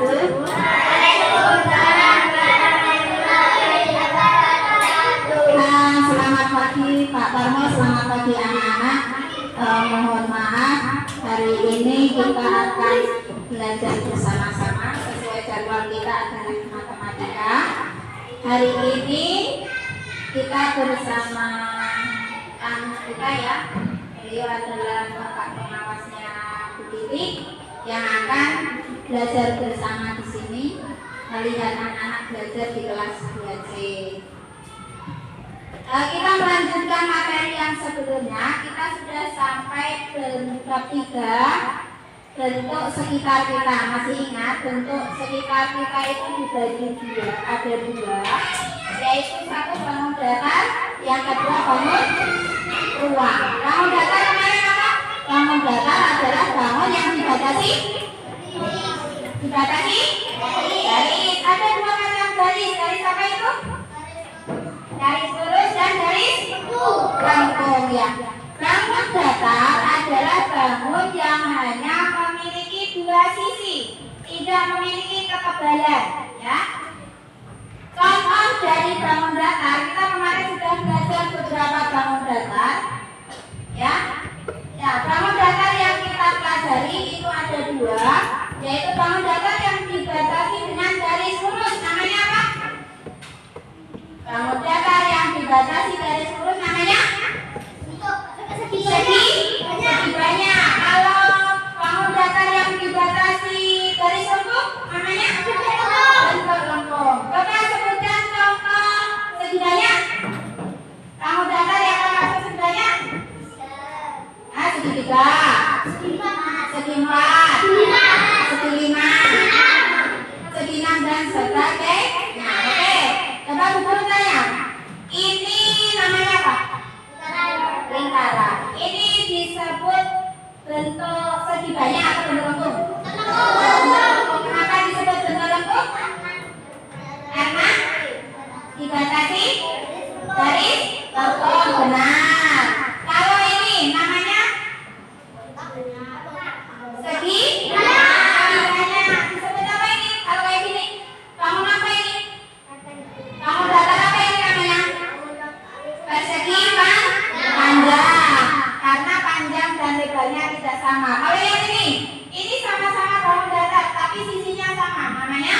wabarakatuh. Selamat pagi Pak Parmo, selamat pagi anak-anak. Mohon maaf, hari ini kita akan belajar bersama-sama sesuai jadwal kita adalah matematika. Hari ini kita bersama kita ya. Beliau adalah kakak pengawasnya Bu Titi yang akan belajar bersama di sini. Melihat anak-anak belajar di kelas 2C. Kita melanjutkan materi yang sebelumnya. Kita sudah sampai bab 3, bentuk sekitar kita. Masih ingat bentuk sekitar kita itu dibagi dua, ada dua, yaitu satu bangun datar, yang kedua bangun ruang. Bangun datar kemarin apa? Bangun datar adalah bangun yang dibatasi garis. Ada dua macam garis. Garis apa itu? Garis lurus dan garis lengkung ya. Bangun datar adalah bangun yang hanya memiliki dua sisi, tidak memiliki ketebalan ya. Contoh dari bangun datar, kita kemarin sudah belajar beberapa bangun datar ya. Ya, bangun datar yang kita pelajari itu ada dua, yaitu bangun datar yang dibatasi dengan garis lurus, namanya apa? Bangun datar yang dibatasi garis lurus namanya segi banyak. Kalau bangun datar yang dibatasi garis lengkung namanya bentuk lengkung. Coba sebutkan contoh segi banyak. Bangun datar yang berbasis segi banyak. Segi 3, segi 4, segi 5, segi 6 dan sebagainya. Oke, coba Bu Guru tanya. Ini namanya apa? Lingkaran. Ini disebut bentuk segi banyak atau bentuk lengkung? Kenapa disebut bentuk lengkung? Karena dibatasi garis lengkung. Benar. Kalau ini namanya segi banyak. Disebut apa ini? Kalau kayak gini, bangun apa ini? Bangun datar apa ini namanya? Persegi panjang, karena panjang dan lebarnya tidak sama. Kalau yang ini sama-sama bangun datar, tapi sisinya sama, namanya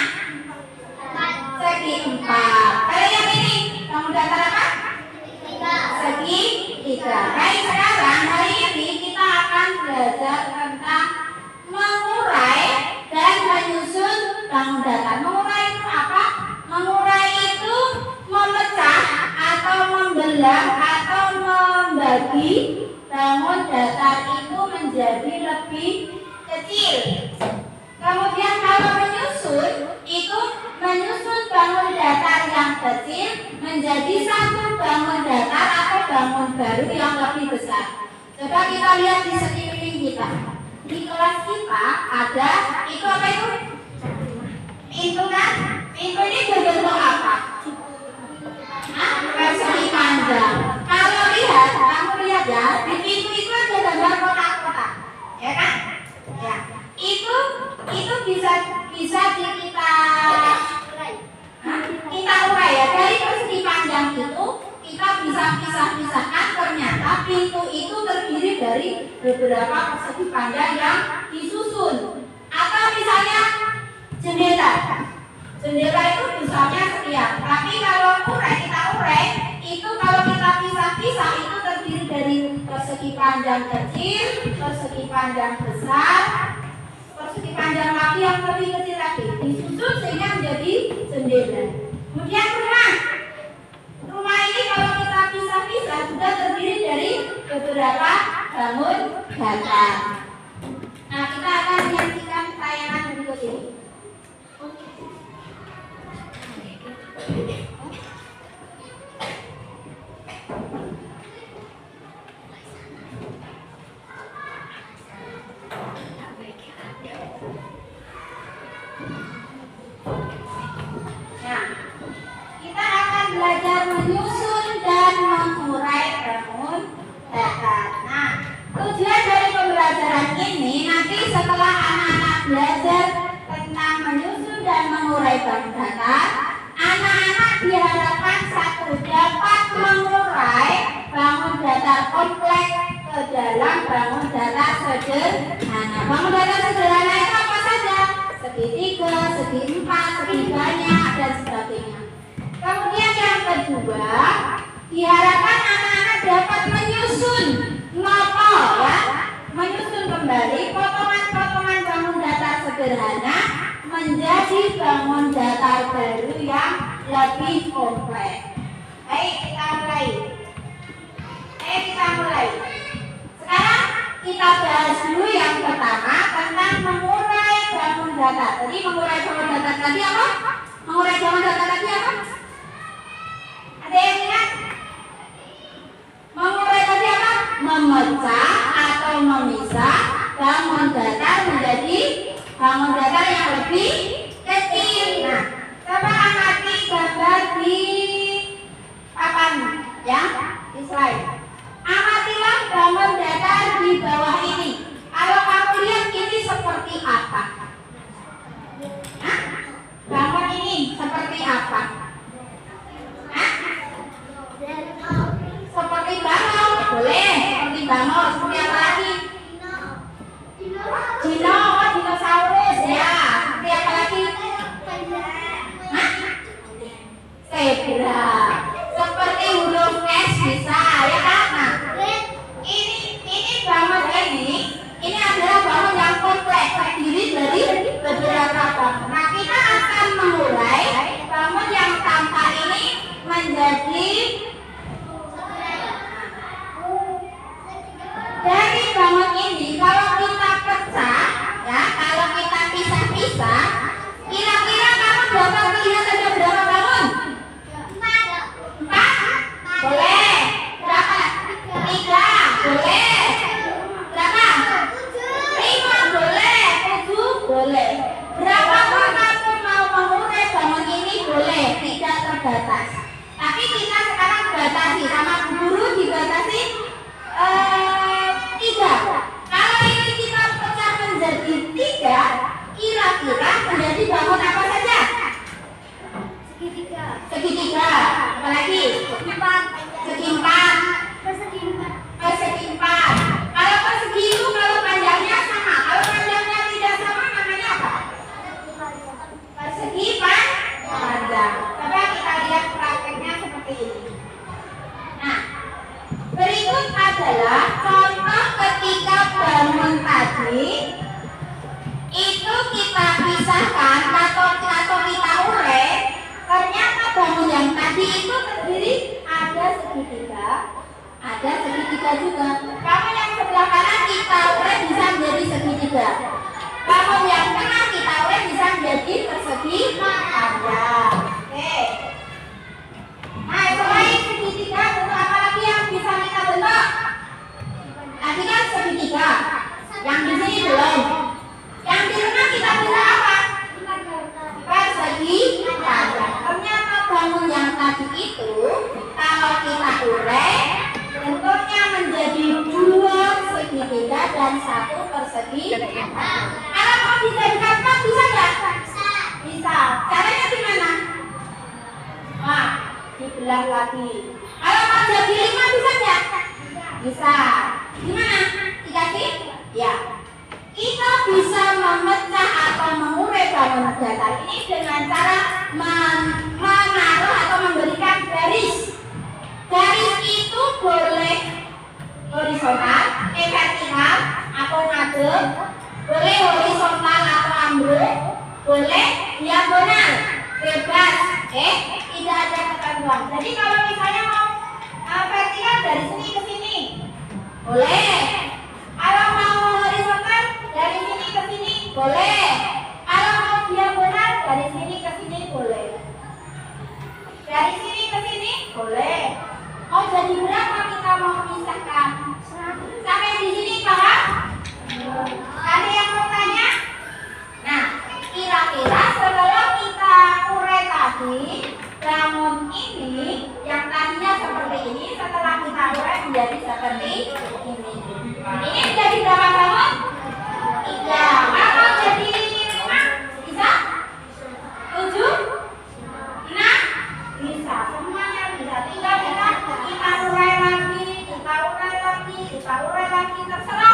segi 4. Kalau yang ini bangun datar apa? Segi 3. Baik, sekarang hari ini kita akan belajar tentang mengurai dan menyusun bangun datar. Mengurai itu apa? Mengurai itu memecah atau membelah atau membagi bangun datar itu menjadi lebih kecil. Kemudian kalau menyusun itu menyusun bangun datar yang kecil menjadi satu bangun datar atau bangun baru yang lebih besar. Coba kita lihat di sekeliling kita. Di kelas kita ada itu apa itu? Pintu kan? Pintu ini berbentuk apa? Persegi panjang. Kalau lihat, kamu lihat ya, di pintu itu ada gambar kotak-kotak, ya kan? Ya. Itu bisa kita urai ya. Dari persegi panjang itu kita bisa pisah-pisahkan. Ternyata pintu itu terdiri dari beberapa persegi panjang yang disusun. Atau misalnya jendela itu besarnya sekian. Tapi kalau kita urai itu kalau kita pisah-pisah itu terdiri dari persegi panjang kecil, persegi panjang besar, persegi panjang lagi yang lebih kecil lagi, disusun sehingga menjadi jendela. Kemudian rumah ini kalau kita pisah-pisah juga terdiri dari beberapa bangun datar. Nah, kita akan menyaksikan tayangan berikut ini. Nah, kita akan belajar menyusun dan mengurai bangun datar. Nah, tujuan dari pembelajaran ini nanti setelah anak-anak belajar tentang menyusun bangun datar sederhana. Bangun datar sederhana itu apa saja? Segitiga, segi empat, segi banyak, dan sebagainya. Kemudian yang kedua, diharapkan anak-anak dapat menyusun noto ya, menyusun kembali potongan-potongan bangun datar sederhana menjadi bangun datar baru yang lebih kompleks. Ayo kita mulai. Sekarang kita bahas dulu yang pertama tentang mengurai bangun datar. Tadi mengurai bangun datar tadi apa? Mengurai bangun datar tadi apa? Ada yang ingat? Mengurai tadi apa? Memecah atau memisah bangun datar menjadi bangun datar yang lebih kecil. Nah, coba amati gambar di papan ya, di slide. Amatilah bangun datar di bawah ini. Kalau kamu lihat ini seperti apa? Hah? Bangun ini seperti apa? Hah? Seperti bangau, boleh. Seperti bangau, seperti apa lagi? Dinosaurus ya. Seperti apa lagi? Hah? Zebra. Seperti huruf S bisa ya kan? Nah, ini bangun ini adalah bangun yang kompleks terdiri dari beberapa bangun. Nah, kita akan mengurai bangun yang tampak ini menjadi dari bangun ini kalau kita pecah ya, kalau kita pisah-pisah, kira-kira kamu dapat melihat ada berapa bangun? 4? Boleh. Berapa? 3? Boleh. Berapa? 5? Boleh. 7? Boleh. Berapapun kamu mau mengurai bangun ini boleh, tidak terbatas. Tapi kita sekarang batasi sama guru dibatasi 3. Kalau ini kita pecah menjadi 3, kira-kira menjadi bangun apa saja? Segitiga. Apalagi? Segi empat. Persegi 4. Kalau persegi itu kalau panjangnya sama, kalau panjangnya tidak sama namanya apa? Persegi panjang. Coba kita lihat prakteknya seperti ini. Nah, berikut adalah contoh ketika bangun tadi itu kita pisahkan atau kita urai. Ternyata bangun yang tadi itu terdiri ada segitiga juga. Bangun yang sebelah kanan kita urai bisa menjadi segitiga. Bangun yang tengah kita urai bisa menjadi persegi panjang. Oke. Nah, selain segitiga, bentuk apa lagi yang bisa kita bentuk? Tadi kan segitiga. Yang di sini belum. Yang di tengah kita bentuk apa? Persegi panjang. Ternyata bangun yang tadi itu kalau kita urai bentuknya menjadi 2 segitiga dan 1 persegi. Kalau mau dijadikan 4 bisa nggak? Bisa. Caranya gimana? Wah, dibelah lagi. Kalau mau jadi 5 bisa nggak? Bisa. Gimana? Dikasih? Ya. Kita bisa memecah atau mengurai bangun datar ini dengan cara menaruh atau memberikan garis. Garis itu boleh horizontal, vertikal atau ngadep, boleh horizontal atau ambruk, boleh diagonal, bebas, tidak ada ketentuan. Jadi kalau misalnya mau vertikal dari sini ke sini, boleh. Kalau mau horizontal dari sini ke sini, boleh. Kalau mau diagonal dari sini ke sini, boleh. Dari sini ke sini, boleh. Mau jadi berapa kita mau memisahkan? Sampai di sini paham? Ada yang mau tanya? Nah, kira-kira setelah kita urai tadi, bangun ini yang tadinya seperti ini, setelah kita urai menjadi seperti ini. Ini menjadi berapa bangun? 3. Kalau jadi 5 bisa? 7? 6? Bisa. Semuanya bisa. Tinggal kita urai lagi, kita urai lagi, terserah.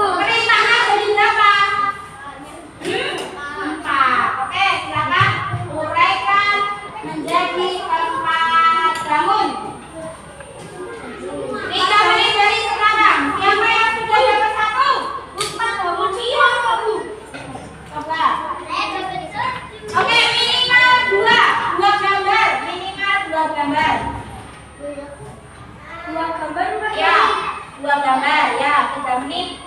Perintahnya jadi berapa? 4. Oke, silakan uraikan menjadi 4 bangun. 3 menit dari sekarang. Siapa yang sudah dapat 1? 4 bangun. Siapa, Bu? Coba. Oke, minimal 2 gambar. Minimal 2 gambar. 2 gambar, Mbak? Ya, 2 gambar. Ya, 3 menit.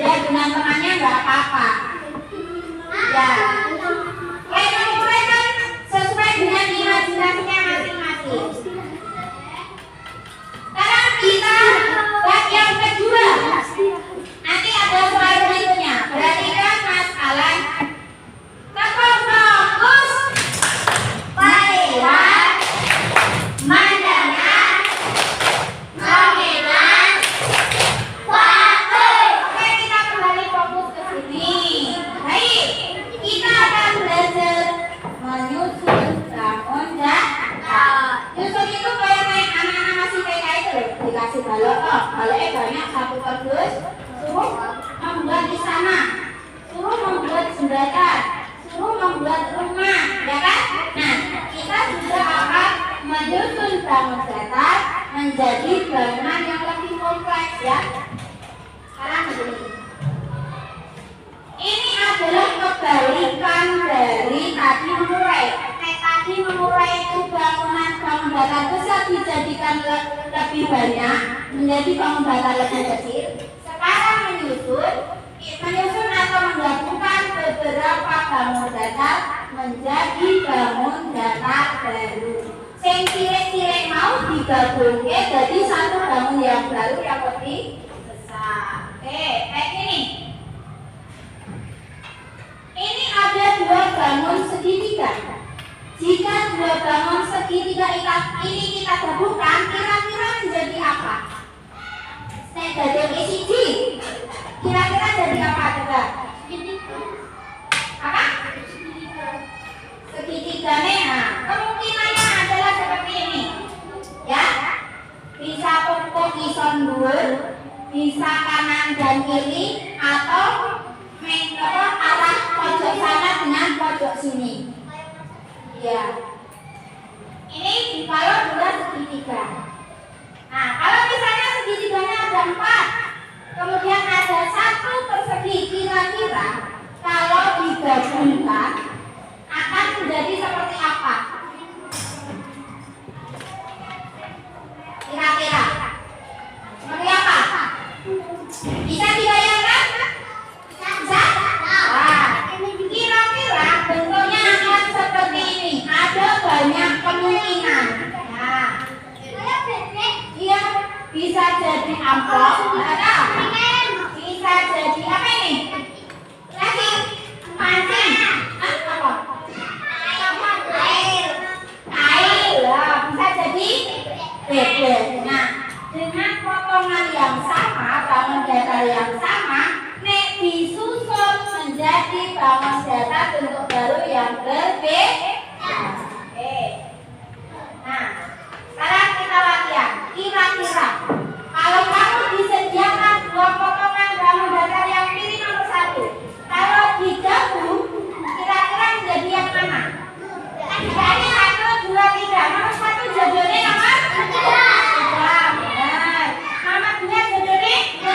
ya dengan temannya nggak apa-apa. Ya, mulai kan sesuai dengan imajinasinya masing-masing. Sekarang kita buat yang kedua. Nanti ada soal berikutnya. Perhatikan Mas Alan. Tetap fokus pada mandangan mengenang waktu. Oke, kita kembali fokus ke sini. Baik, kita akan belajar menyusun bangun datar. Nyusun itu kayak anak-anak masih TK itu loh, dikasih balok kok. Baloknya banyak, satu kardus, suruh membuat di sana, suruh membuat jembatan, suruh membuat rumah, ya kan? Nah, kita juga akan menyusun bangun datar menjadi bangunan yang lebih kompleks, ya. Sekarang begini. Ini adalah kebalikan dari tadi mengurai. Tadi mengurai itu bangunan datar bisa dijadikan lebih banyak menjadi bangun datar lebih kecil. Sekarang menyusun atau menggabungkan beberapa bangun datar menjadi bangun datar baru. Sing cilik-cilik mau digabungke jadi satu bangun yang baru yang lebih besar. Oke, kayak gini. Ini ada dua bangun segitiga. Jika dua bangun segitiga ini kita gabungkan, kira-kira menjadi apa? Saya jadi siji. Kira-kira jadi apa coba? Apa? Segitiga nih. Nah, kemungkinannya adalah seperti ini. Ya. Bisa pokok ison dhuwur, bisa kanan dan kiri atau arah pojok sana dengan pojok sini. Ya. Ini kalau dua segitiga. Nah, kalau misalnya segitiganya ada 4, kemudian ada satu persegi, kira-kira kalau digabungkan akan menjadi seperti apa? Kira-kira seperti apa? Bisa dibayangkan? Bisa? Nah, kira-kira bentuknya akan seperti ini. Ada banyak kemungkinan. Nah, iya, bisa jadi amplop, bisa jadi apa ini? Lagi pancing, apa? Kail, bisa jadi bebek. Nah, dengan potongan yang sama, bangun datar yang sama, nek disusun menjadi bangun datar bentuk baru yang berbeda. Oke. Nah, sekarang kita latihan. Kira-kira kalau kamu disediakan dua potongan bangun datar yang pilih nomor 1, kalau digabung kira-kira menjadi yang mana? Ini 1, 2, 3. Nomor 1 jodohnya nomor 3. Benar. Nomor 2 jodohnya 2.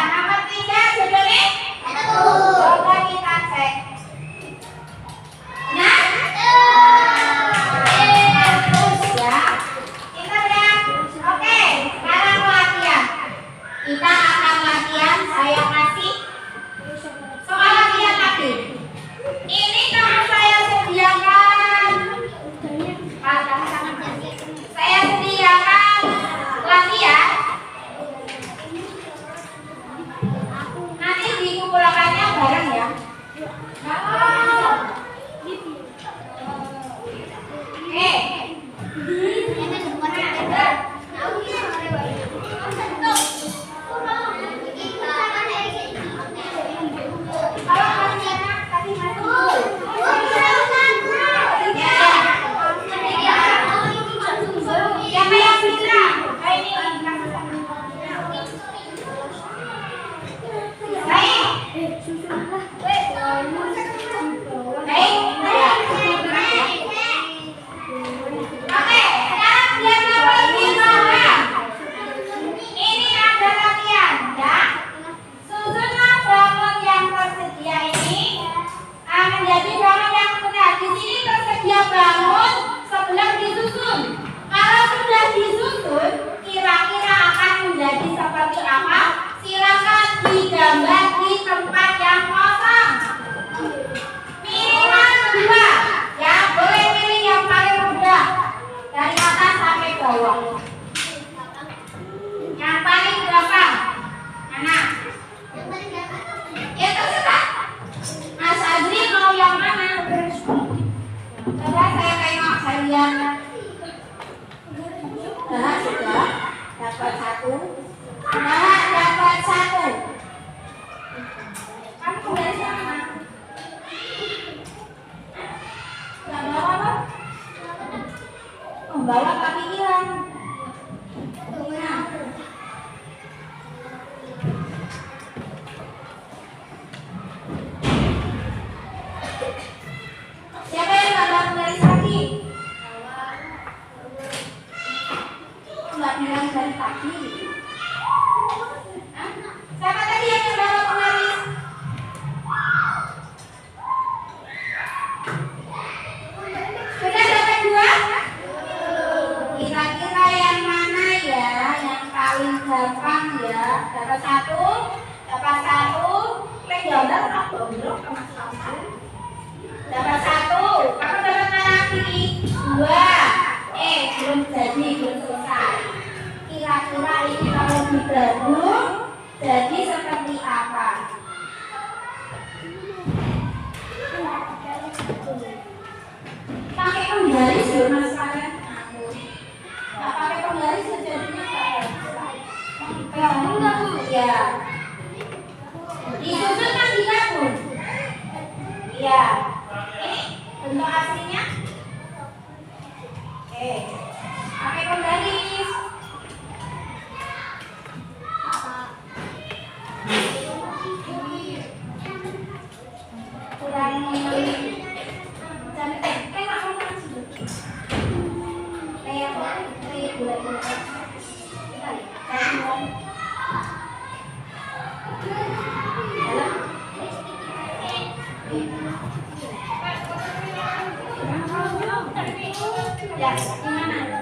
Nomor 3 jodohnya 1. Coba kita cek. Nah, bagus ya. Kita lihat. Oke, sekarang latihan. Kita akan latihan. Saya kasih soal latihan tadi. Ini kalau saya sediakan, saya sediakan latihan. Nanti dikumpulkannya bareng ya. Baik. Coba saya tengok, saya lihat. Nah, sudah dapat 1. Nah, dapat 1. Kamu kembali sama. Nggak bawa apa? Oh, bawa tapi hilang. Nah. Siapa yang nggak bawa garis kaki? Nggak bilang garis kaki. Siapa tadi yang bawa penggaris? Sudah dapat 2? Kira-kira yang mana ya yang paling gampang ya? Dapat 1, dapat 1. Legoler apa belum? Dapat 1. Kamu dapat mana lagi? 2. Belum jadi, belum selesai. Kira-kira ini kalau digabung jadi seperti apa? Pakai penggaris ya mas kalian? Nggak pakai penggaris jadinya enggak bu? Ya. Disusun kan digabung? Ya. Ini bentuk aslinya? Oke. Pakai penggaris. Ya, gimana?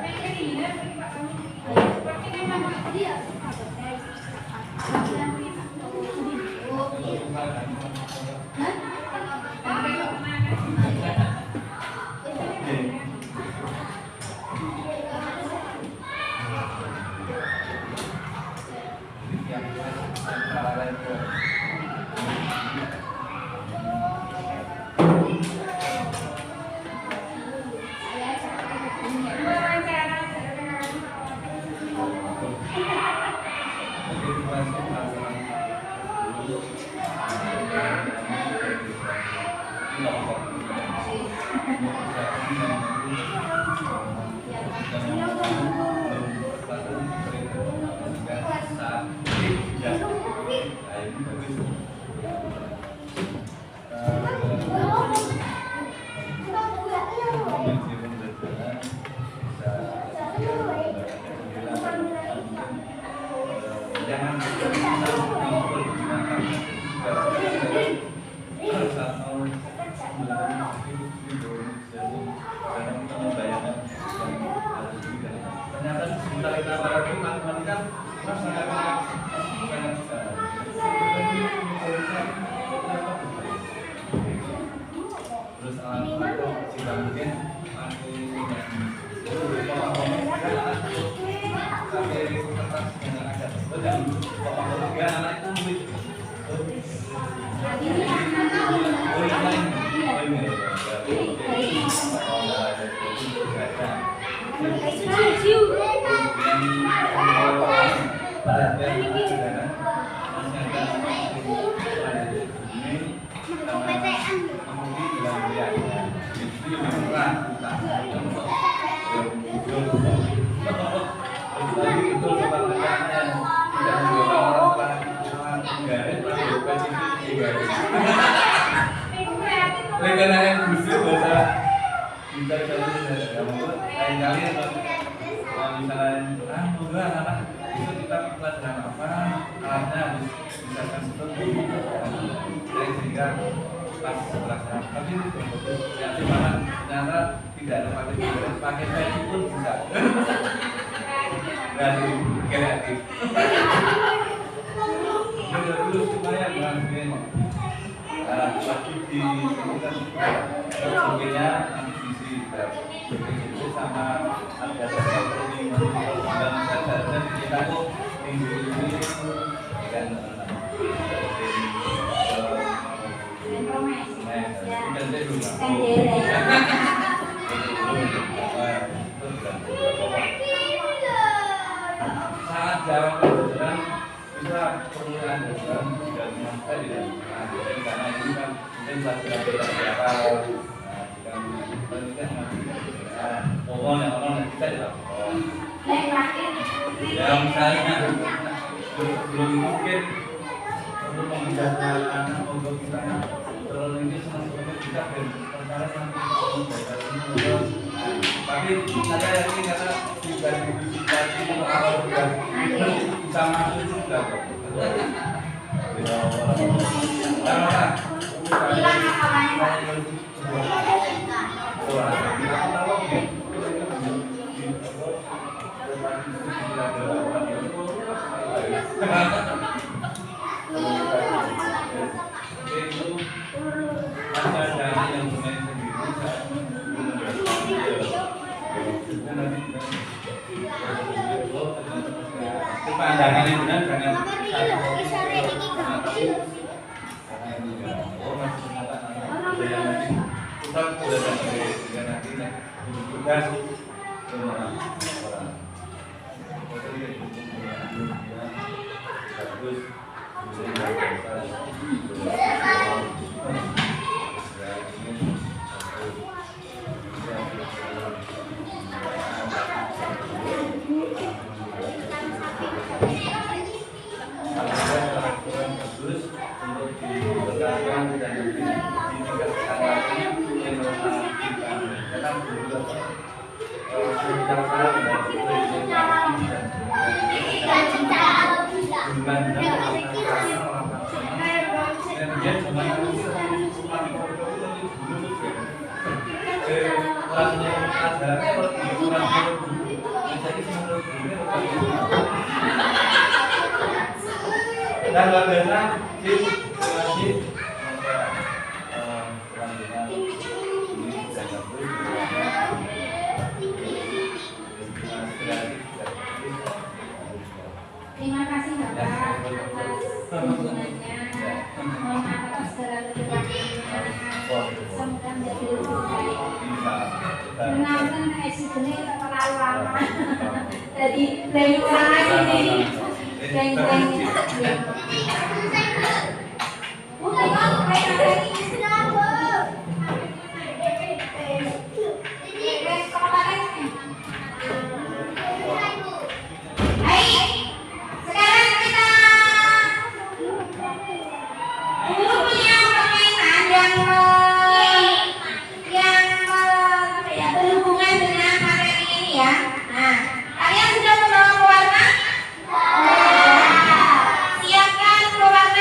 Ya misalnya belum mungkin untuk mengajarkan anak untuk kita terlalu ini semua kita perkara tapi saya yakin karena dibagi itu awal sudah bisa masuk juga pandangan yang benar jangan dan luar biasa terima kasih Bapak atas kunjungannya. Mohon maaf atas segala kekurangannya. Semoga menjadi lebih baik. Menonton eksibisinya terlalu lama. Jadi dari sana sini, geng-gengnya. Bukan kamu kayak lagi siapkan pewarna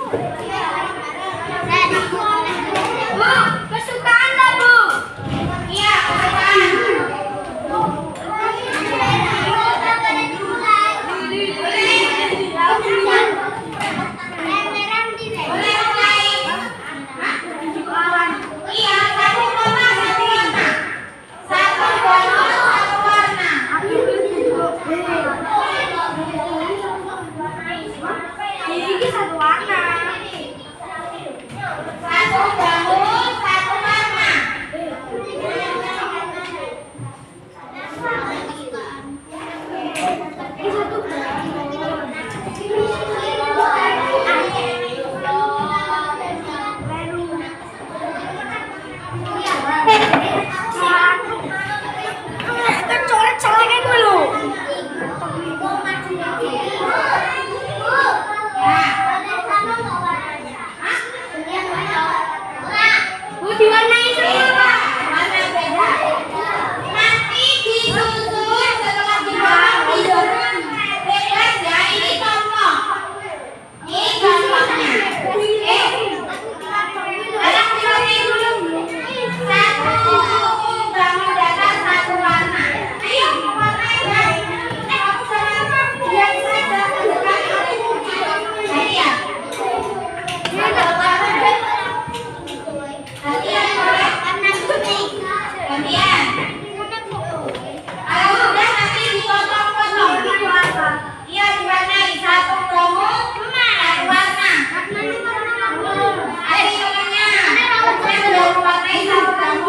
Bu, kesukaan nggak, Bu? Iya, kesukaan. Boleh mulai. Iya, satu koma satu warna. Satu koma satu warna. Ini satu warna. Satu bangun, satu warna. Coret celana dulu. Bu, diwarnai semua. Warna beda. Nanti disusun setelah disusun. Bebas ya, ini contoh. Ini contohnya. Anak diwarnai dulu. Satu bangun dasar, satu warna. Ayo, warnai ya. Kamu sama biar saja sekali. Ayo ya. Gantian boleh? Gantian. Kalau sudah nanti dipotong-potong. Iya, diwarnai satu promo, satu warna. Ayo temennya. Saya sudah mewarnai satu promo.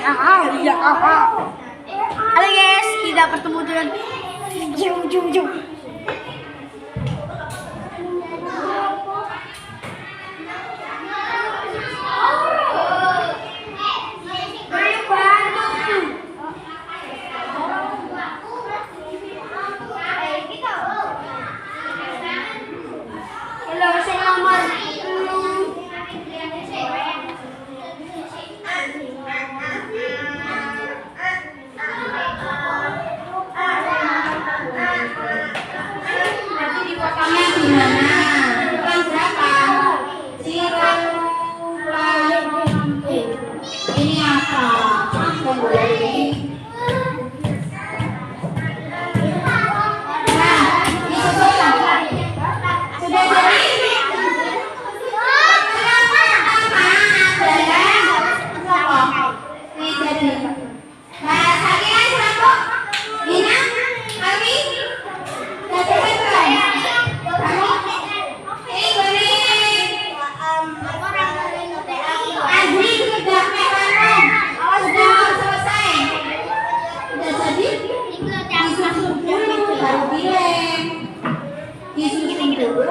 Iya. Halo guys, kita bertemu dengan Jum. Halo, saya nomor 6. Nanti di kotaknya gimana? Bukan berapa? Ini apa? Apa boleh? Nah, ini sudah jadi. Ini jadi. Nah, sakit satu. Dina, Alwi,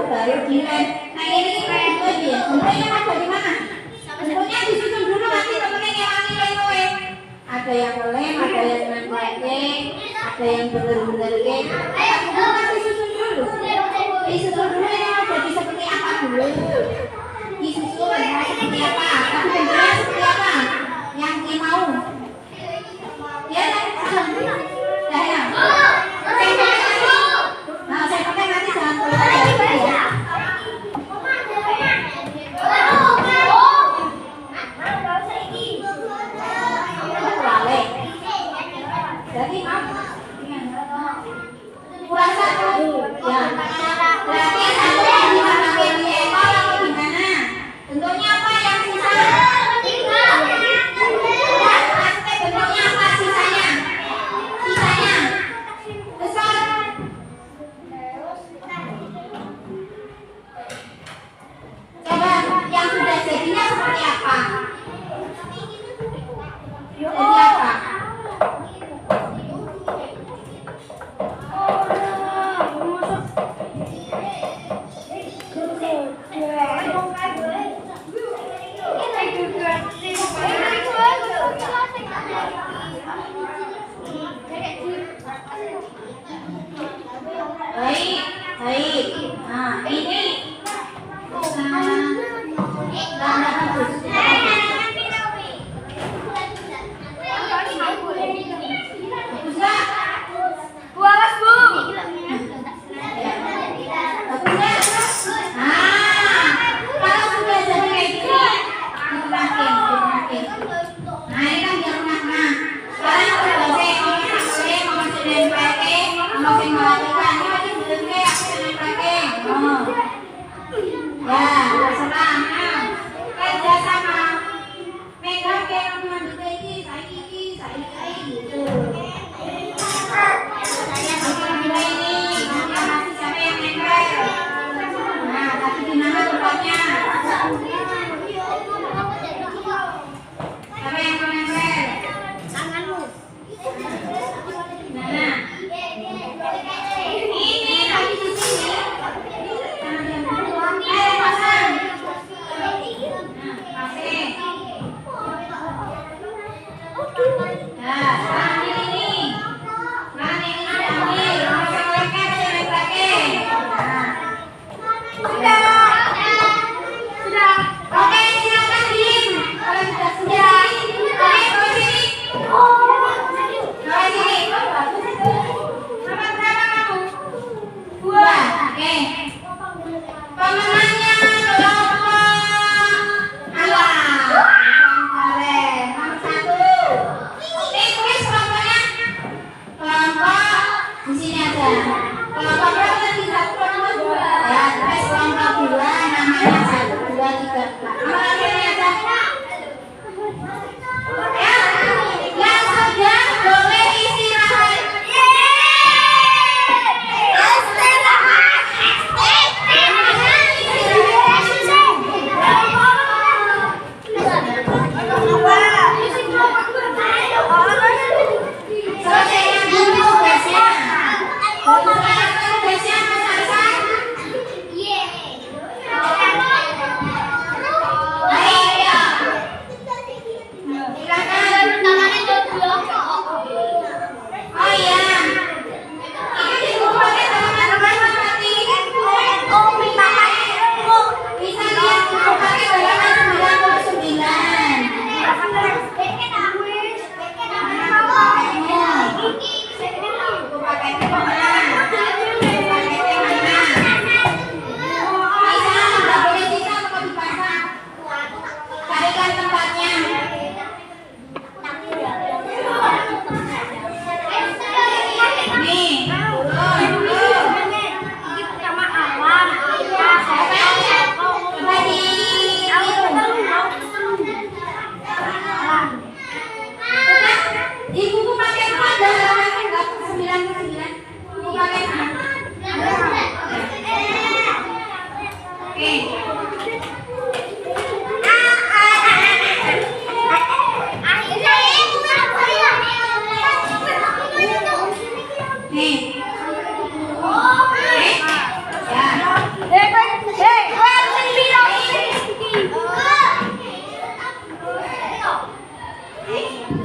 baru dilem. Nah ini itu dia. Tentunya ada di mana? Tentunya disusun dulu nanti temennya ngewangi kowe. Ada yang lem, ada yang nempel, ada yang bener-bener lem. Nanti disusun dulu. Disusun dulu yang jadi seperti apa dulu. Disusun seperti apa? Tapi bentuknya seperti apa? Yang mau. Ya, susun dulu. Ya. Nah, saya pakai nanti jangan keluar ya. Jadi kurang satu ya. Berarti satu yang dipakai di ekor atau gimana? Bentuknya apa yang sisa? Bentuknya apa sisanya? Besar. Coba yang sudah jadinya seperti apa? Jadi apa? Baik. Nah, ini Eh?